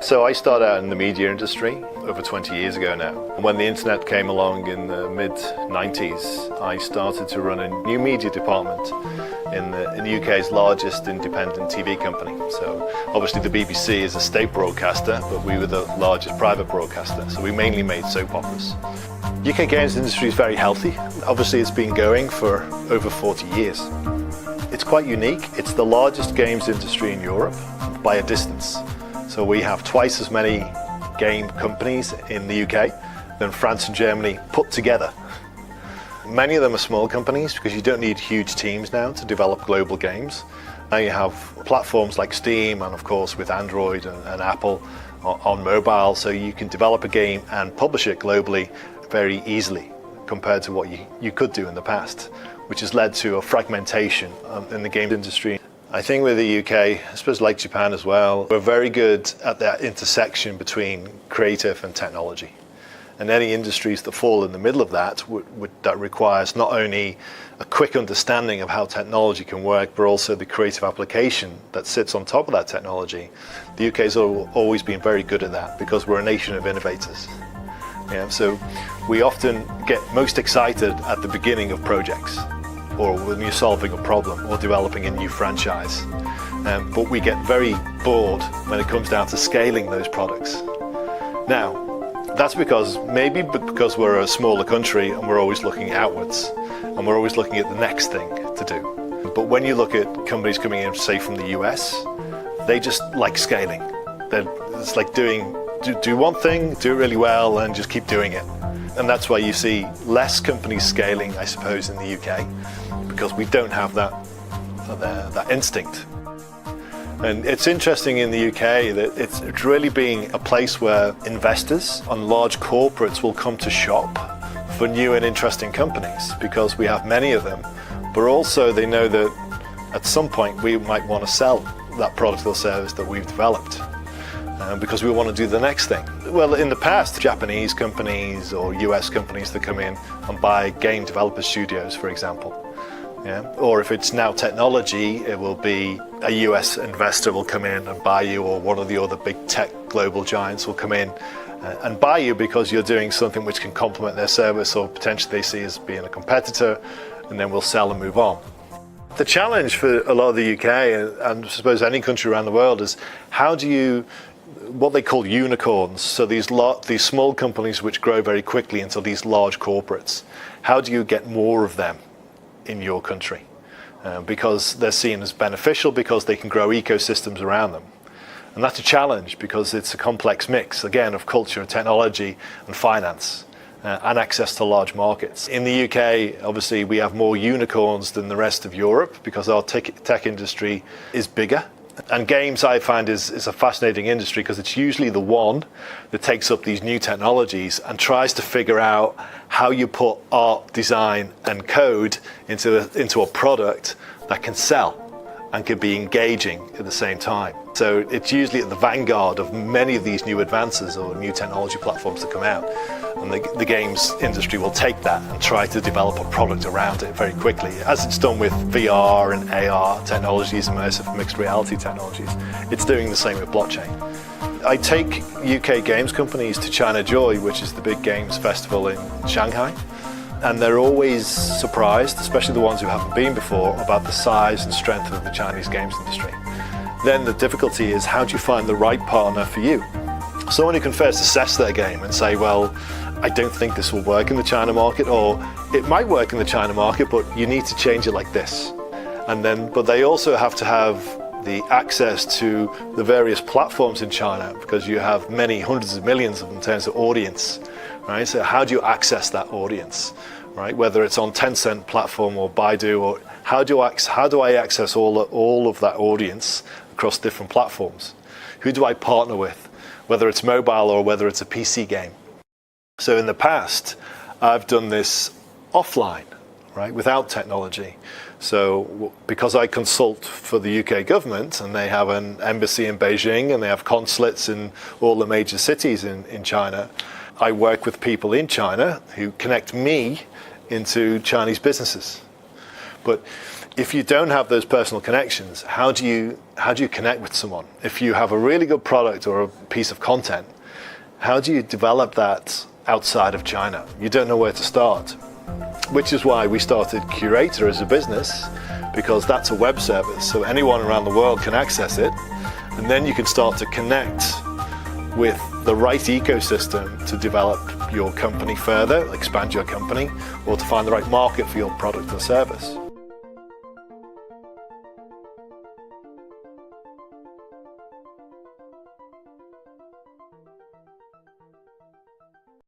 So I started out in the media industry over 20 years ago now. When the internet came along in the mid-90s, I started to run a new media department in the UK's largest independent TV company. So obviously the BBC is a state broadcaster, but we were the largest private broadcaster. So we mainly made soap operas. UK games industry is very healthy. Obviously it's been going for over 40 years. It's quite unique. It's the largest games industry in Europe by a distance. So we have twice as many game companies in the UK than France and Germany put together. Many of them are small companies because you don't need huge teams now to develop global games. Now you have platforms like Steam and of course with Android and Apple on mobile, so you can develop a game and publish it globally very easily compared to what you could do in the past, which has led to a fragmentation in the game industry. I think with the UK, I suppose like Japan as well, we're very good at that intersection between creative and technology. And any industries that fall in the middle of that, that requires not only a quick understanding of how technology can work, but also the creative application that sits on top of that technology. The UK has always been very good at that because we're a nation of innovators. Yeah, so we often get most excited at the beginning of projects, or when you're solving a problem or developing a new franchise. But we get very bored when it comes down to scaling those products. Now, that's because we're a smaller country and we're always looking outwards and we're always looking at the next thing to do. But when you look at companies coming in, say from the US, they just like scaling. It's like do one thing, do it really well and just keep doing it. And that's why you see less companies scaling, I suppose, in the UK, because we don't have that instinct. And it's interesting in the UK that it's really being a place where investors and large corporates will come to shop for new and interesting companies because we have many of them, but also they know that at some point we might want to sell that product or service that we've developed. Because we want to do the next thing. Well, in the past, Japanese companies or US companies that come in and buy game developer studios, for example. Yeah? Or if it's now technology, it will be a US investor will come in and buy you, or one of the other big tech global giants will come in and buy you because you're doing something which can complement their service or potentially they see as being a competitor, and then we'll sell and move on. The challenge for a lot of the UK, and I suppose any country around the world, is how do you what they call unicorns, so these small companies which grow very quickly into these large corporates. How do you get more of them in your country? Because they're seen as beneficial because they can grow ecosystems around them. And that's a challenge because it's a complex mix, again, of culture, technology and finance and access to large markets. In the UK, obviously, we have more unicorns than the rest of Europe because our tech industry is bigger. And games, I find, is a fascinating industry because it's usually the one that takes up these new technologies and tries to figure out how you put art, design and code into a product that can sell and can be engaging at the same time. So it's usually at the vanguard of many of these new advances or new technology platforms that come out. And the games industry will take that and try to develop a product around it very quickly, as it's done with VR and AR technologies, immersive mixed reality technologies. It's doing the same with blockchain. I take UK games companies to China Joy, which is the big games festival in Shanghai, and they're always surprised, especially the ones who haven't been before, about the size and strength of the Chinese games industry. Then the difficulty is, how do you find the right partner for you? Someone who can first assess their game and say, well, I don't think this will work in the China market, or it might work in the China market, but you need to change it like this. But they also have to have the access to the various platforms in China, because you have many hundreds of millions of them in terms of audience, right? So how do you access that audience, right? Whether it's on Tencent platform or Baidu, or how do I access all of that audience across different platforms? Who do I partner with, whether it's mobile or whether it's a PC game? So in the past, I've done this offline, right, without technology. So because I consult for the UK government, and they have an embassy in Beijing and they have consulates in all the major cities in China, I work with people in China who connect me into Chinese businesses. But if you don't have those personal connections, how do you connect with someone? If you have a really good product or a piece of content, how do you develop that outside of China? You don't know where to start, which is why we started Curator as a business, because that's a web service, so anyone around the world can access it, and then you can start to connect with the right ecosystem to develop your company further, expand your company, or to find the right market for your product or service.